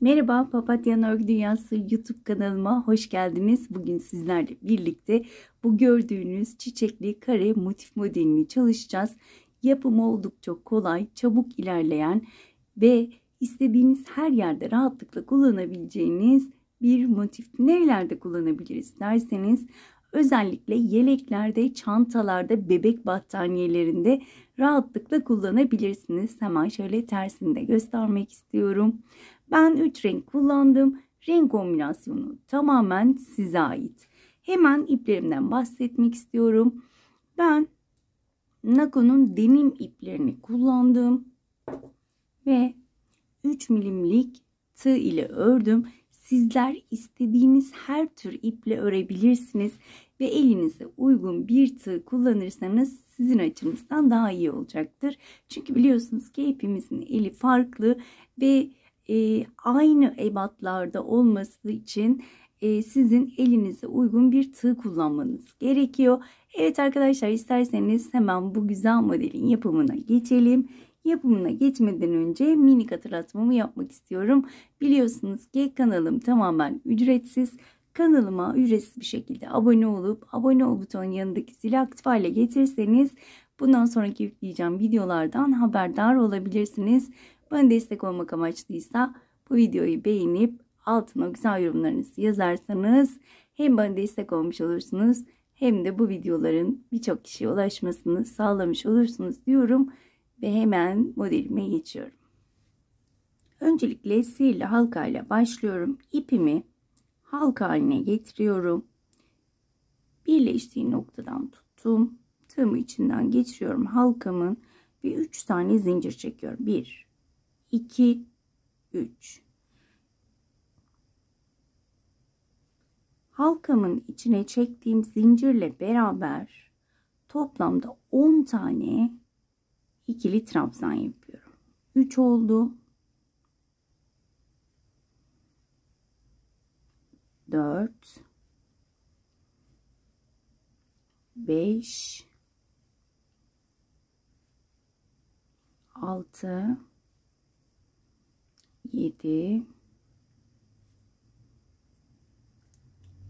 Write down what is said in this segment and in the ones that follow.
Merhaba, Papatya Örgü Dünyası YouTube kanalıma hoş geldiniz. Bugün sizlerle birlikte bu gördüğünüz çiçekli kare motif modelini çalışacağız. Yapımı oldukça kolay, çabuk ilerleyen ve istediğiniz her yerde rahatlıkla kullanabileceğiniz bir motif. Nerelerde kullanabiliriz derseniz özellikle yeleklerde, çantalarda, bebek battaniyelerinde rahatlıkla kullanabilirsiniz. Hemen şöyle tersini de göstermek istiyorum. Ben 3 renk kullandım. Renk kombinasyonu tamamen size ait. Hemen iplerimden bahsetmek istiyorum. Ben Nako'nun denim iplerini kullandım ve 3 milimlik tığ ile ördüm. Sizler istediğiniz her tür iple örebilirsiniz ve elinize uygun bir tığ kullanırsanız sizin açınızdan daha iyi olacaktır. Çünkü biliyorsunuz ki hepimizin eli farklı ve aynı ebatlarda olması için sizin elinize uygun bir tığ kullanmanız gerekiyor. Evet arkadaşlar, isterseniz hemen bu güzel modelin yapımına geçelim. Yapımına geçmeden önce minik hatırlatmamı yapmak istiyorum. Biliyorsunuz ki kanalım tamamen ücretsiz. Kanalıma ücretsiz bir şekilde abone olup abone ol butonun yanındaki zili aktif hale getirirseniz bundan sonraki yükleyeceğim videolardan haberdar olabilirsiniz. Bana destek olmak amaçlıysa bu videoyu beğenip altına güzel yorumlarınızı yazarsanız hem bana destek olmuş olursunuz hem de bu videoların birçok kişiye ulaşmasını sağlamış olursunuz diyorum ve hemen modelime geçiyorum. Öncelikle sihirli halka ile başlıyorum. İpimi halka haline getiriyorum. Birleştiği noktadan tuttum. Tığımı içinden geçiriyorum halkamın ve 3 tane zincir çekiyorum. 1 2 3. Halkamın içine çektiğim zincirle beraber toplamda 10 tane ikili trabzan yapıyorum. 3 oldu. 4 5 6 7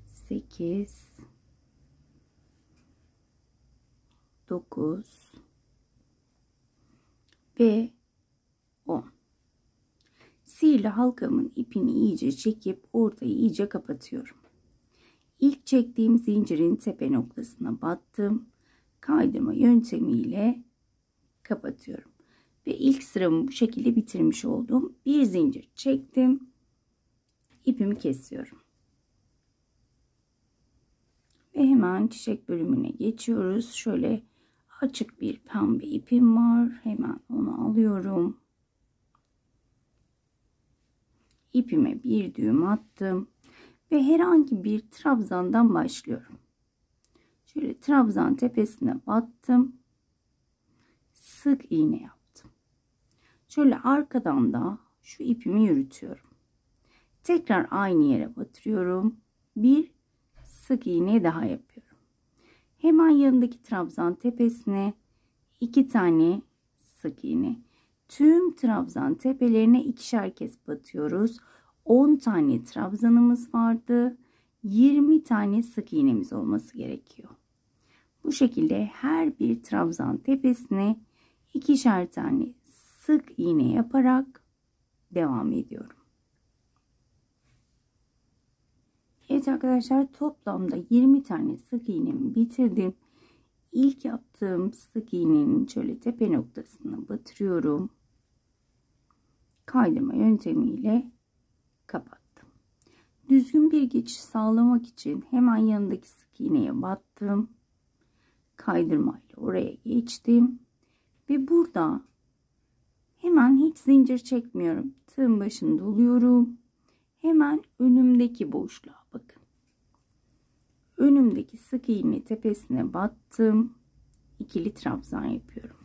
8 9 ve 10. Sihirli halkamın ipini iyice çekip ortayı iyice kapatıyorum. İlk çektiğim zincirin tepe noktasına battım. Kaydırma yöntemiyle kapatıyorum. Ve ilk sıramı bu şekilde bitirmiş oldum. Bir zincir çektim. İpimi kesiyorum. Ve hemen çiçek bölümüne geçiyoruz. Şöyle açık bir pembe ipim var. Hemen onu alıyorum. İpime bir düğüm attım. Ve herhangi bir trabzandan başlıyorum. Şöyle trabzan tepesine battım. Sık iğne yaptım. Şöyle arkadan da şu ipimi yürütüyorum. Tekrar aynı yere batırıyorum. Bir sık iğne daha yapıyorum. Hemen yanındaki trabzan tepesine 2 tane sık iğne. Tüm trabzan tepelerine ikişer kez batıyoruz. 10 tane trabzanımız vardı. 20 tane sık iğnemiz olması gerekiyor. Bu şekilde her bir trabzan tepesine ikişer tane sık iğne yaparak devam ediyorum. Evet arkadaşlar, toplamda 20 tane sık iğnemi bitirdim. İlk yaptığım sık iğnenin şöyle tepe noktasına batırıyorum. Kaydırma yöntemiyle kapattım. Düzgün bir geçiş sağlamak için hemen yanındaki sık iğneye battım. Kaydırmayla oraya geçtim. Ve burada hemen hiç zincir çekmiyorum. Tığın başını doluyorum. Hemen önümdeki boşluğa bakın. Önümdeki sık iğne tepesine battım. İkili trabzan yapıyorum.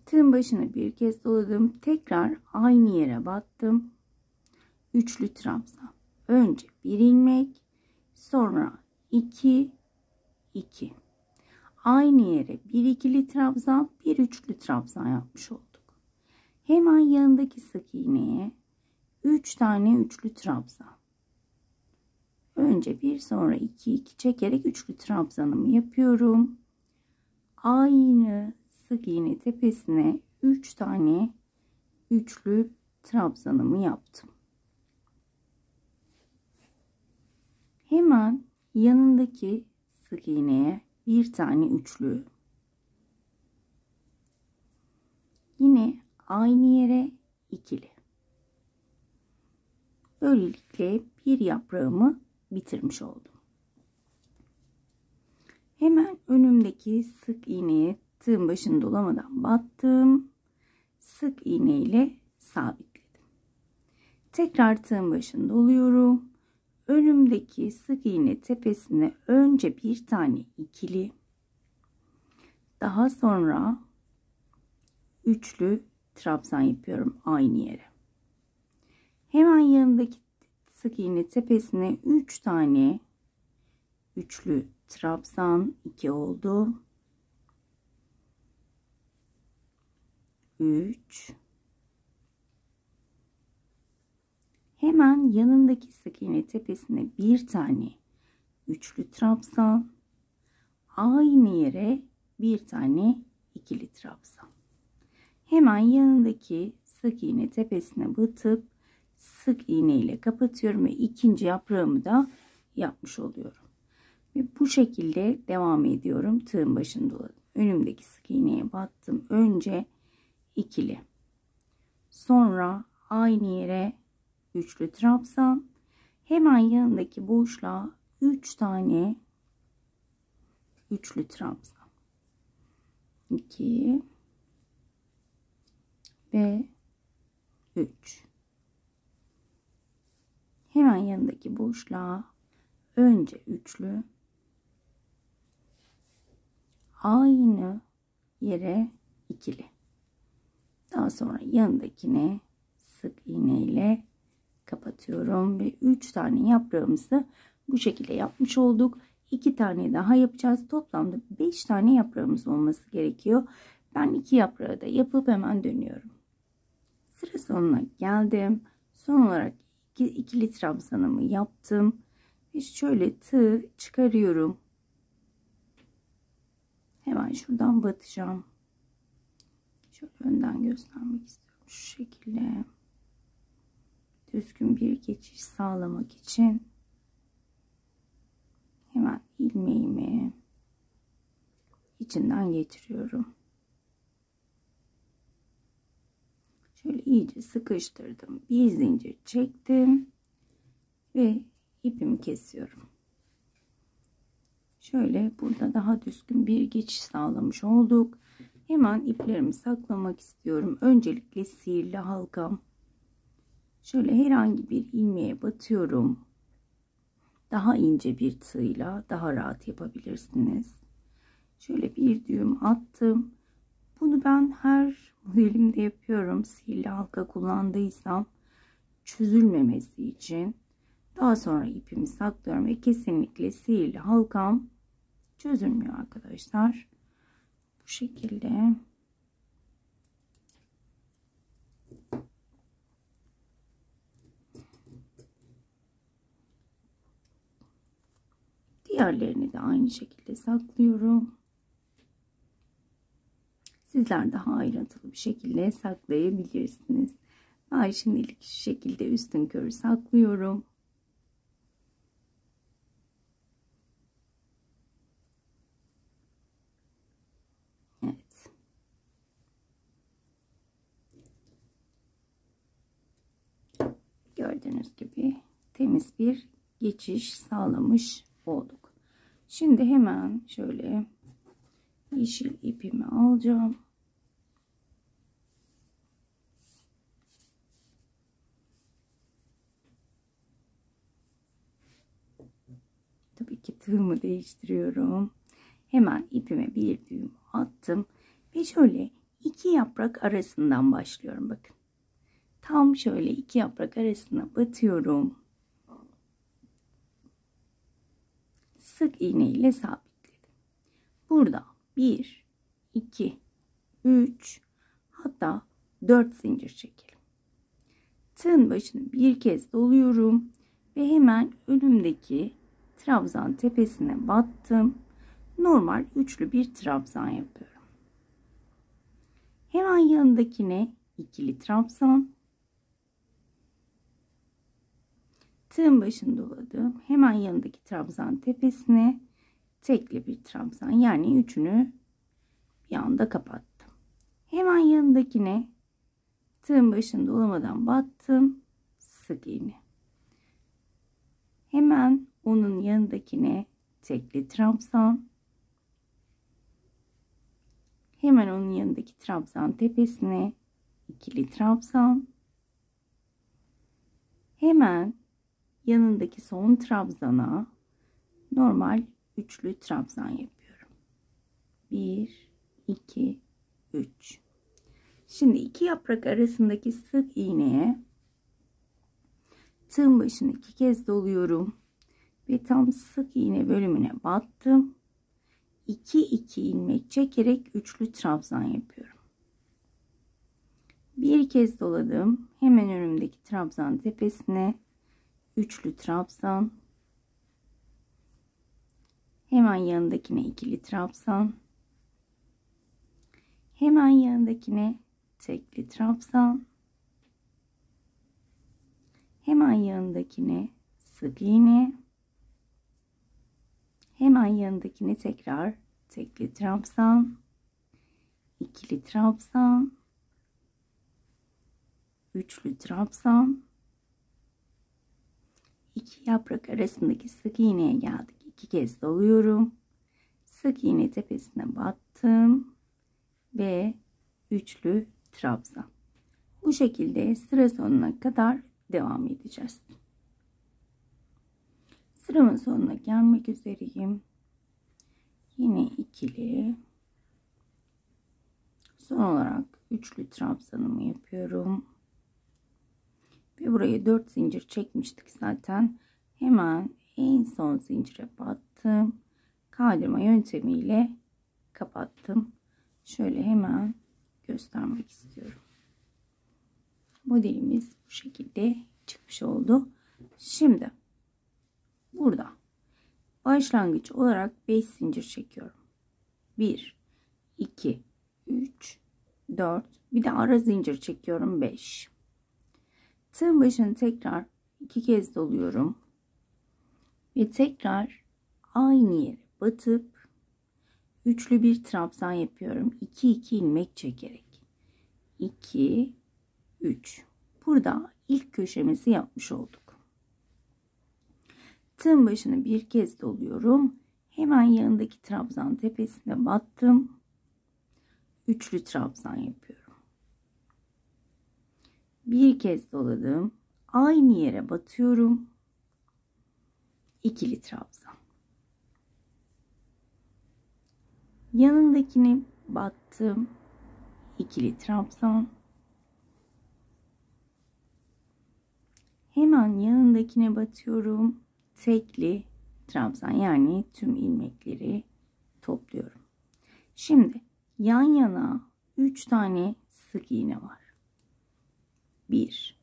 Tığın başını bir kez doladım. Tekrar aynı yere battım. Üçlü trabzan. Önce bir ilmek, sonra 2 2. Aynı yere bir ikili trabzan, bir üçlü trabzan yapmış olduk. Hemen yanındaki sık iğneye 3 tane üçlü trabzan. Önce 1 sonra 2 2 çekerek üçlü trabzanımı yapıyorum. Aynı sık iğne tepesine 3 tane üçlü trabzanımı yaptım. Hemen yanındaki sık iğneye bir tane üçlü. Yine aynı yere ikili. Böylelikle bir yaprağımı bitirmiş oldum. Hemen önümdeki sık iğneye tığın başını dolamadan battım. Sık iğne ile sabitledim. Tekrar tığın başını doluyorum. Önümdeki sık iğne tepesine önce bir tane ikili, daha sonra üçlü trabzan yapıyorum aynı yere. Hemen yanındaki sık iğne tepesine 3 tane üçlü trabzan, 2 oldu. 3. Hemen yanındaki sık iğne tepesine bir tane üçlü trabzan, aynı yere bir tane ikili trabzan. Hemen yanındaki sık iğne tepesine batıp sık iğne ile kapatıyorum ve ikinci yaprağımı da yapmış oluyorum. Ve bu şekilde devam ediyorum. Tığın başını doladım. Önümdeki sık iğneye battım. Önce ikili. Sonra aynı yere üçlü trabzan. Hemen yanındaki boşluğa 3 tane üçlü trabzan. 2 ve 3. Hemen yanındaki boşluğa önce üçlü, aynı yere ikili. Daha sonra yanındakine sık iğne ile kapatıyorum ve 3 tane yaprağımızı bu şekilde yapmış olduk. 2 tane daha yapacağız. Toplamda 5 tane yaprağımız olması gerekiyor. Ben 2 yaprağı da yapıp hemen dönüyorum. Sıra sonuna geldim. Son olarak ikili trabzanımı yaptım. Ve şöyle tığ çıkarıyorum. Hemen şuradan batacağım. Şöyle önden göstermek istiyorum. Şu şekilde düzgün bir geçiş sağlamak için hemen ilmeğimi içinden geçiriyorum. Şöyle iyice sıkıştırdım. Bir zincir çektim ve ipimi kesiyorum. Şöyle burada daha düzgün bir geçiş sağlamış olduk. Hemen iplerimi saklamak istiyorum. Öncelikle sihirli halkam. Şöyle herhangi bir ilmeğe batıyorum. Daha ince bir tığla daha rahat yapabilirsiniz. Şöyle bir düğüm attım. Bunu ben her modelimde yapıyorum. Sihirli halka kullandıysam çözülmemesi için. Daha sonra ipimi saklıyorum ve kesinlikle sihirli halkam çözülmüyor arkadaşlar. Bu şekilde. Diğerlerini de aynı şekilde saklıyorum. Sizler daha ayrıntılı bir şekilde saklayabilirsiniz. Ben şimdilik şu şekilde üstünkörü saklıyorum. Evet. Gördüğünüz gibi temiz bir geçiş sağlamış olduk. Şimdi hemen şöyle yeşil ipimi alacağım. Tabii ki tığımı değiştiriyorum. Hemen ipime bir düğüm attım ve şöyle 2 yaprak arasından başlıyorum. Bakın. Tam şöyle 2 yaprak arasına batıyorum. Sık iğne ile sabitledim. Burada 1, 2, 3, hatta 4 zincir çekelim. Tığın başını bir kez doluyorum ve hemen önümdeki trabzan tepesine battım. Normal üçlü bir trabzan yapıyorum. Hemen yanındakine ikili trabzan. Tığın başını doladım. Hemen yanındaki trabzan tepesine tekli bir trabzan, yani üçünü bir anda kapattım. Hemen yanındakine tığın başını dolamadan battım. Sık iğne. Hemen onun yanındakine tekli trabzan. Hemen onun yanındaki trabzan tepesine ikili trabzan. Hemen yanındaki son trabzana normal üçlü trabzan yapıyorum. 1 2 3. Şimdi iki yaprak arasındaki sık iğneye tığın başını iki kez doluyorum ve tam sık iğne bölümüne battım. 2 ilmek çekerek üçlü trabzan yapıyorum. Bir kez doladım. Hemen önümdeki trabzan tepesine üçlü trabzan. Hemen yanındakine ikili trabzan. Hemen yanındakine tekli trabzan. Hemen yanındakine sık iğne. Hemen yanındakine tekrar tekli trabzan, ikili trabzan, üçlü trabzan. İki yaprak arasındaki sık iğneye geldik. İki kez doluyorum. Sık iğne tepesine battım ve üçlü trabzan. Bu şekilde sıra sonuna kadar devam edeceğiz. Sıramın sonuna gelmek üzereyim. Yine ikili. Son olarak üçlü trabzanımı yapıyorum. Ve buraya 4 zincir çekmiştik zaten. Hemen en son zincire battım. Kaydırma yöntemiyle kapattım. Şöyle hemen göstermek istiyorum. Modelimiz bu şekilde çıkmış oldu. Şimdi burada başlangıç olarak 5 zincir çekiyorum. 1 2 3 4, bir de ara zincir çekiyorum, 5. Tığın başını tekrar 2 kez doluyorum ve tekrar aynı yere batıp üçlü bir trabzan yapıyorum. 2 ilmek çekerek 2 3. Burada ilk köşemizi yapmış olduk. Tığın başını bir kez doluyorum. Hemen yanındaki trabzan tepesine battım. Üçlü trabzan yapıyorum. Bir kez doladım. Aynı yere batıyorum. İkili trabzan. Yanındakini battım. İkili trabzan. Hemen yanındakine batıyorum. Tekli trabzan, yani tüm ilmekleri topluyorum. Şimdi yan yana 3 tane sık iğne var. 1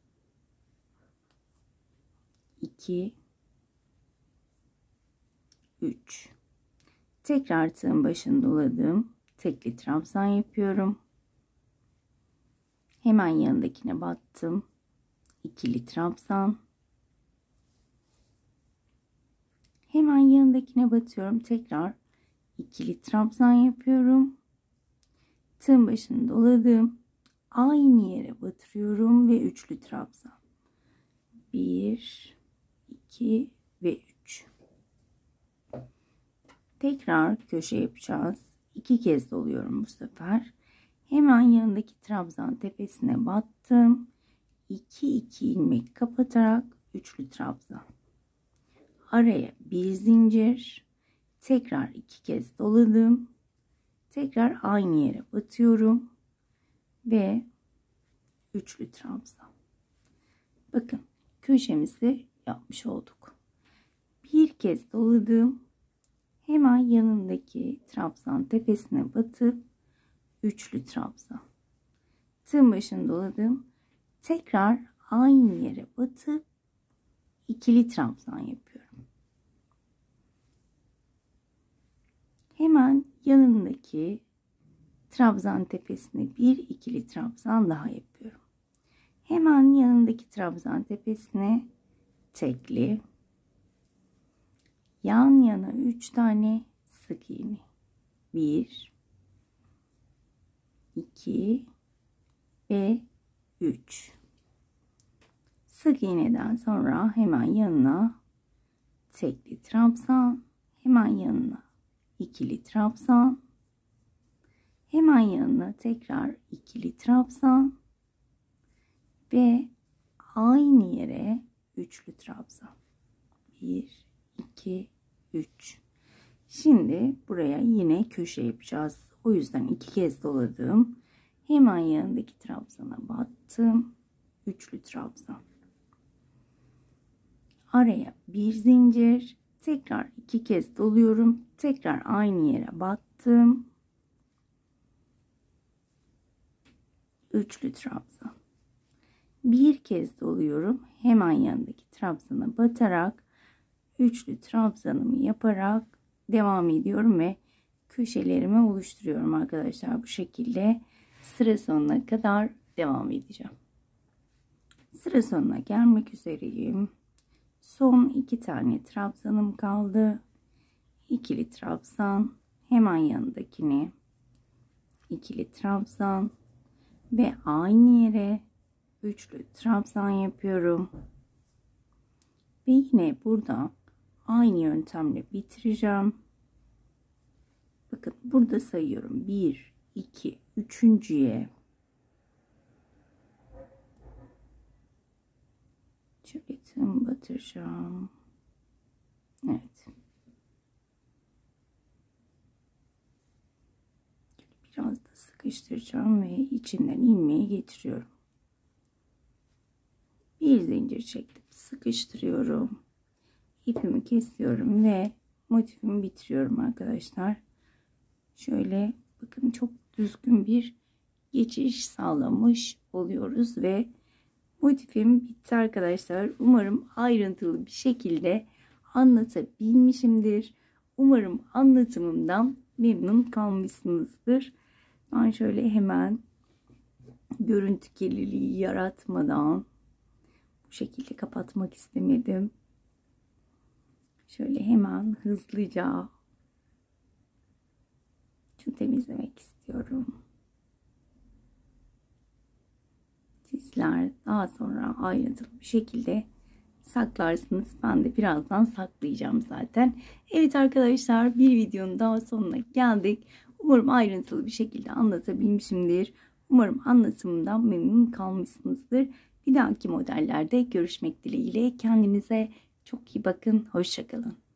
2 3. Tekrar tığın başını doladım. Tekli trabzan yapıyorum. Hemen yanındakine battım. İkili trabzan. Hemen yanındakine batıyorum. Tekrar ikili trabzan yapıyorum. Tığın başını doladım. Aynı yere batırıyorum ve üçlü trabzan. 1 2 ve 3. Tekrar köşe yapacağız. 2 kez doluyorum bu sefer. Hemen yanındaki trabzan tepesine battım. 2 ilmek kapatarak üçlü trabzan. Araya bir zincir. Tekrar 2 kez doladım. Tekrar aynı yere batıyorum ve üçlü trabzan. Bakın, köşemizi yapmış olduk. Bir kez doladım. Hemen yanındaki trabzan tepesine batıp üçlü trabzan. tığın başını doladım. Tekrar aynı yere batıp ikili trabzan yapıyorum. Hemen yanındaki trabzan tepesine bir ikili trabzan daha yapıyorum. Hemen yanındaki trabzan tepesine tekli, yan yana 3 tane sık iğne. 1 2 ve 3. Sık iğneden sonra hemen yanına tekli trabzan, hemen yanına ikili trabzan, hemen yanına tekrar ikili trabzan ve aynı yere üçlü trabzan. 1 2 3. Şimdi buraya yine köşe yapacağız. O yüzden 2 kez doladım. Hemen yanındaki trabzana battım. Üçlü trabzan. Araya bir zincir. Tekrar 2 kez doluyorum. Tekrar aynı yere battım. Üçlü trabzan. Bir kez doluyorum. Hemen yanındaki trabzana batarak üçlü trabzanımı yaparak devam ediyorum ve köşelerimi oluşturuyorum arkadaşlar. Bu şekilde sıra sonuna kadar devam edeceğim. Sıra sonuna gelmek üzereyim. Son 2 tane trabzanım kaldı. İkili trabzan, hemen yanındakine ikili trabzan ve aynı yere üçlü trabzan yapıyorum. Ve yine burada aynı yöntemle bitireceğim. Bakın burada sayıyorum. 1 2 3.'ye şöyle tığımı batıracağım. Evet. Biraz da sıkıştıracağım ve içinden ilmeği getiriyorum. Bir zincir çekip sıkıştırıyorum. İpimi kesiyorum ve motifimi bitiriyorum arkadaşlar. Şöyle bakın, çok düzgün bir geçiş sağlamış oluyoruz ve motifim bitti arkadaşlar. Umarım ayrıntılı bir şekilde anlatabilmişimdir. Umarım anlatımımdan memnun kalmışsınızdır. Ben şöyle hemen görüntü kirliliği yaratmadan bu şekilde kapatmak istemedim. Şöyle hemen hızlıca şunu temizlemek istiyorum. Sizler daha sonra ayrıntılı bir şekilde saklarsınız. Ben de birazdan saklayacağım zaten. Evet arkadaşlar, bir videonun daha sonuna geldik. Umarım ayrıntılı bir şekilde anlatabilmişimdir. Umarım anlatımımdan memnun kalmışsınızdır. Bir dahaki modellerde görüşmek dileğiyle. Kendinize çok iyi bakın. Hoşça kalın.